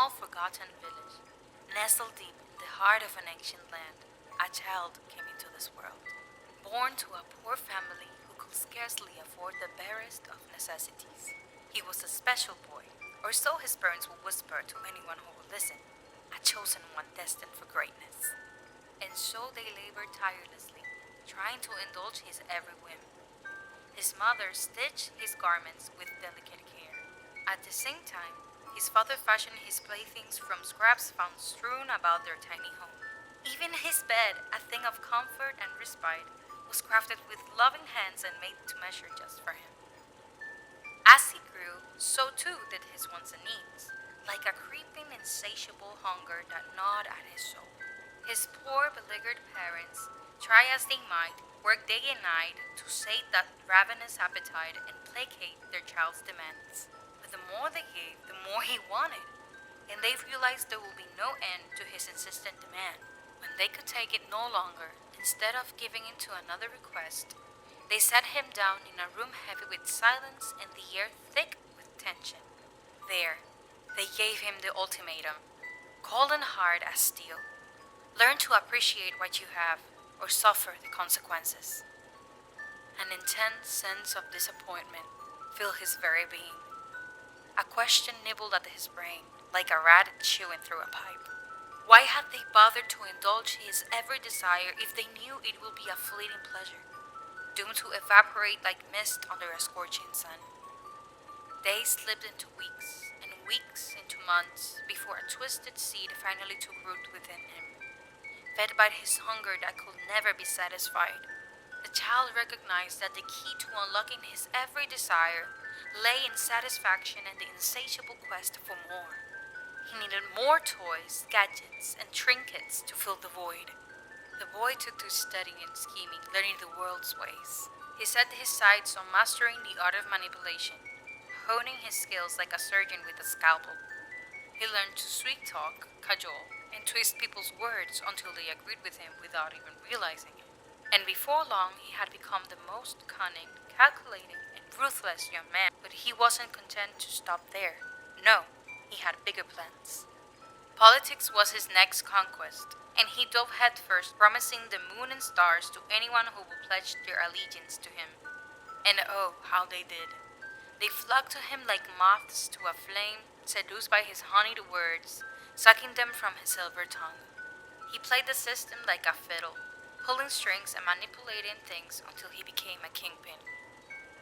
small, forgotten village, nestled deep in the heart of an ancient land, a child came into this world. Born to a poor family who could scarcely afford the barest of necessities. He was a special boy, or so his parents would whisper to anyone who would listen, a chosen one destined for greatness. And so they labored tirelessly, trying to indulge his every whim. His mother stitched his garments with delicate care. At the same time, his father fashioned his playthings from scraps found strewn about their tiny home. Even his bed, a thing of comfort and respite, was crafted with loving hands and made to measure just for him. As he grew, so too did his wants and needs, like a creeping, insatiable hunger that gnawed at his soul. His poor, beleaguered parents, try as they might, worked day and night to sate that ravenous appetite and placate their child's demands. But the more they gave, the more he wanted, and they realized there would be no end to his insistent demand. When they could take it no longer, instead of giving in to another request, they set him down in a room heavy with silence and the air thick with tension. There, they gave him the ultimatum, cold and hard as steel. Learn to appreciate what you have, or suffer the consequences. An intense sense of disappointment filled his very being. A question nibbled at his brain, like a rat chewing through a pipe. Why had they bothered to indulge his every desire if they knew it would be a fleeting pleasure, doomed to evaporate like mist under a scorching sun? Days slipped into weeks, and weeks into months, before a twisted seed finally took root within him. Fed by his hunger that could never be satisfied, the child recognized that the key to unlocking his every desire lay in satisfaction and the insatiable quest for more. He needed more toys, gadgets, and trinkets to fill the void. The boy took to studying and scheming, learning the world's ways. He set his sights on mastering the art of manipulation, honing his skills like a surgeon with a scalpel. He learned to sweet-talk, cajole, and twist people's words until they agreed with him without even realizing it. And before long, he had become the most cunning, calculating, and ruthless young man. But he wasn't content to stop there. No, he had bigger plans. Politics was his next conquest, and he dove headfirst, promising the moon and stars to anyone who would pledge their allegiance to him. And oh, how they did. They flocked to him like moths to a flame, seduced by his honeyed words, sucking them from his silver tongue. He played the system like a fiddle, pulling strings and manipulating things until he became a kingpin.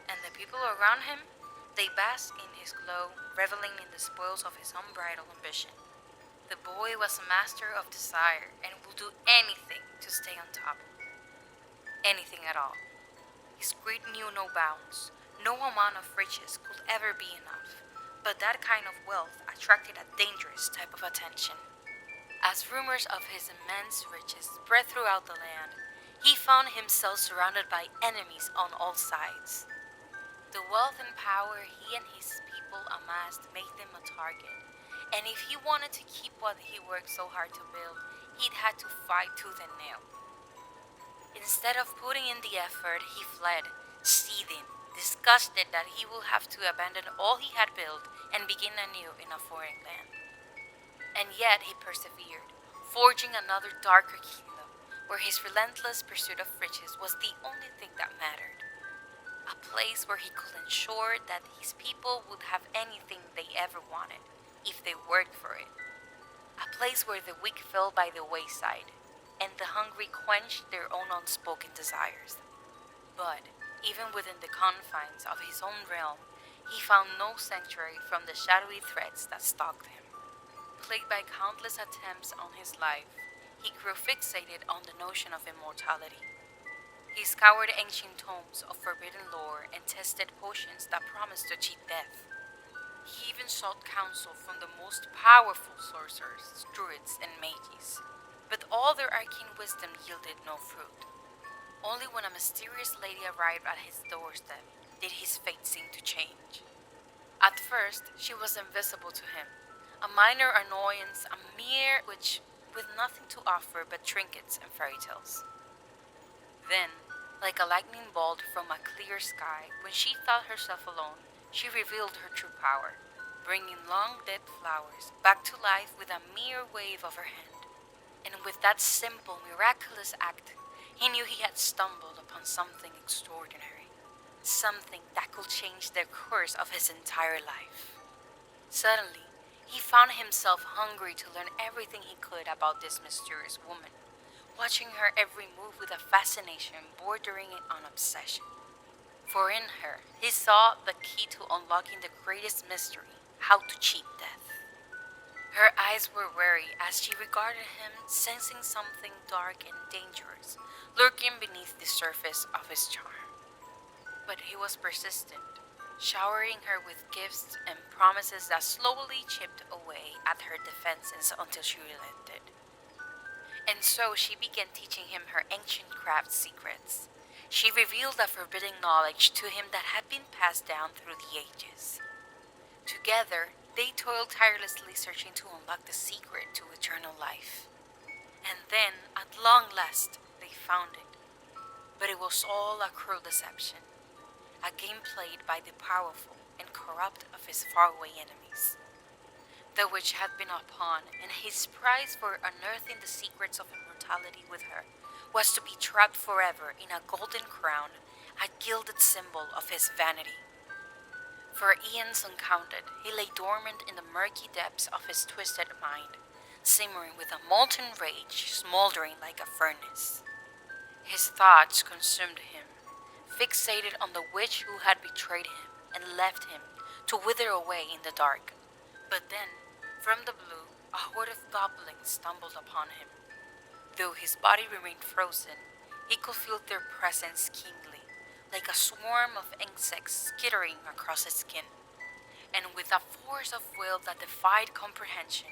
And the people around him, they basked in his glow, reveling in the spoils of his unbridled ambition. The boy was a master of desire and would do anything to stay on top. Anything at all. His greed knew no bounds. No amount of riches could ever be enough. But that kind of wealth attracted a dangerous type of attention. As rumors of his immense riches spread throughout the land, he found himself surrounded by enemies on all sides. The wealth and power he and his people amassed made them a target, and if he wanted to keep what he worked so hard to build, he'd had to fight tooth and nail. Instead of putting in the effort, he fled, seething, disgusted that he would have to abandon all he had built and begin anew in a foreign land. And yet he persevered, forging another darker kingdom, where his relentless pursuit of riches was the only thing that mattered. A place where he could ensure that his people would have anything they ever wanted, if they worked for it. A place where the weak fell by the wayside, and the hungry quenched their own unspoken desires. But, even within the confines of his own realm, he found no sanctuary from the shadowy threats that stalked him. Plagued by countless attempts on his life, he grew fixated on the notion of immortality. He scoured ancient tomes of forbidden lore and tested potions that promised to cheat death. He even sought counsel from the most powerful sorcerers, druids, and mages, but all their arcane wisdom yielded no fruit. Only when a mysterious lady arrived at his doorstep did his fate seem to change. At first, she was invisible to him, a minor annoyance, a mere witch with nothing to offer but trinkets and fairy tales. Then, like a lightning bolt from a clear sky, when she thought herself alone, she revealed her true power. bringing long dead flowers back to life with a mere wave of her hand. And with that simple, miraculous act, he knew he had stumbled upon something extraordinary, something that could change the course of his entire life. Suddenly, he found himself hungry to learn everything he could about this mysterious woman, watching her every move with a fascination bordering on obsession. For in her, he saw the key to unlocking the greatest mystery: how to cheat death. Her eyes were wary as she regarded him, sensing something dark and dangerous lurking beneath the surface of his charm. But he was persistent, showering her with gifts and promises that slowly chipped away at her defenses until she relented. And so she began teaching him her ancient craft secrets. She revealed a forbidden knowledge to him that had been passed down through the ages. Together, they toiled tirelessly searching to unlock the secret to eternal life. And then, at long last, they found it. But it was all a cruel deception, a game played by the powerful and corrupt of his faraway enemies. The witch had been a pawn, and his prize for unearthing the secrets of immortality with her was to be trapped forever in a golden crown, a gilded symbol of his vanity. For eons uncounted, he lay dormant in the murky depths of his twisted mind, simmering with a molten rage, smoldering like a furnace. His thoughts consumed him, fixated on the witch who had betrayed him and left him to wither away in the dark. But then, from the blue, a horde of goblins stumbled upon him. Though his body remained frozen, he could feel their presence keenly, like a swarm of insects skittering across his skin. And with a force of will that defied comprehension,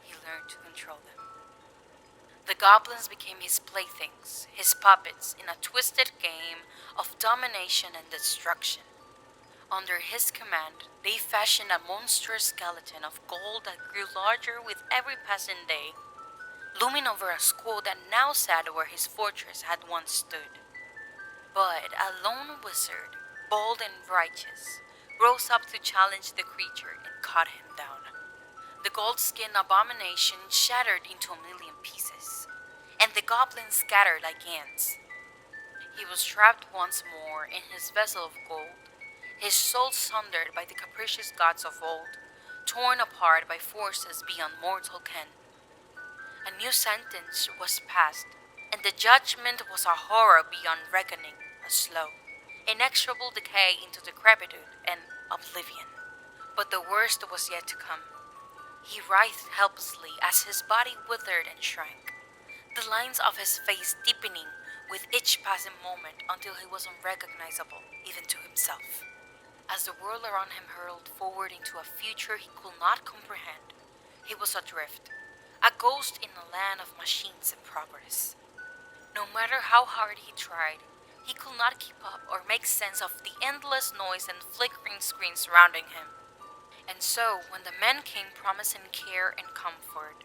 he learned to control them. The goblins became his playthings, his puppets in a twisted game of domination and destruction. Under his command, they fashioned a monstrous skeleton of gold that grew larger with every passing day, looming over a school that now sat where his fortress had once stood. But a lone wizard, bold and righteous, rose up to challenge the creature and cut him down. The gold-skinned abomination shattered into a million pieces, and the goblins scattered like ants. He was trapped once more in his vessel of gold, his soul sundered by the capricious gods of old, torn apart by forces beyond mortal ken. A new sentence was passed, and the judgment was a horror beyond reckoning, a slow, inexorable decay into decrepitude and oblivion. But the worst was yet to come. He writhed helplessly as his body withered and shrank, the lines of his face deepening with each passing moment until he was unrecognizable even to himself. As the world around him hurled forward into a future he could not comprehend, he was adrift, a ghost in a land of machines and progress. No matter how hard he tried, he could not keep up or make sense of the endless noise and flickering screens surrounding him. And so, when the men came promising care and comfort,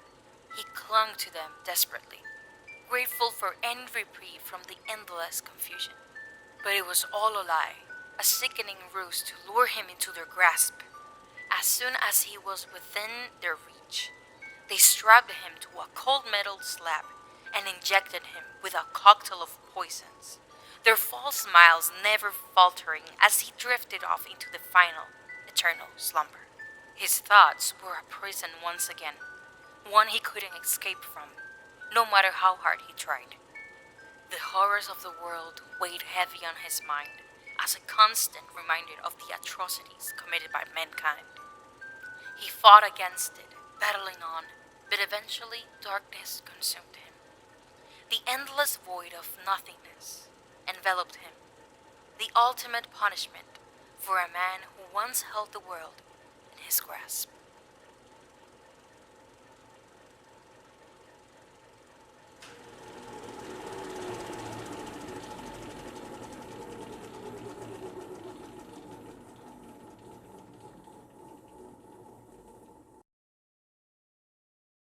he clung to them desperately, grateful for any reprieve from the endless confusion. But it was all a lie, a sickening ruse to lure him into their grasp. As soon as he was within their reach, they strapped him to a cold metal slab and injected him with a cocktail of poisons, their false smiles never faltering as he drifted off into the final, eternal slumber. His thoughts were a prison once again, one he couldn't escape from, no matter how hard he tried. The horrors of the world weighed heavy on his mind as a constant reminder of the atrocities committed by mankind. He fought against it, battling on, but eventually darkness consumed him. The endless void of nothingness enveloped him, the ultimate punishment for a man who once held the world in his grasp.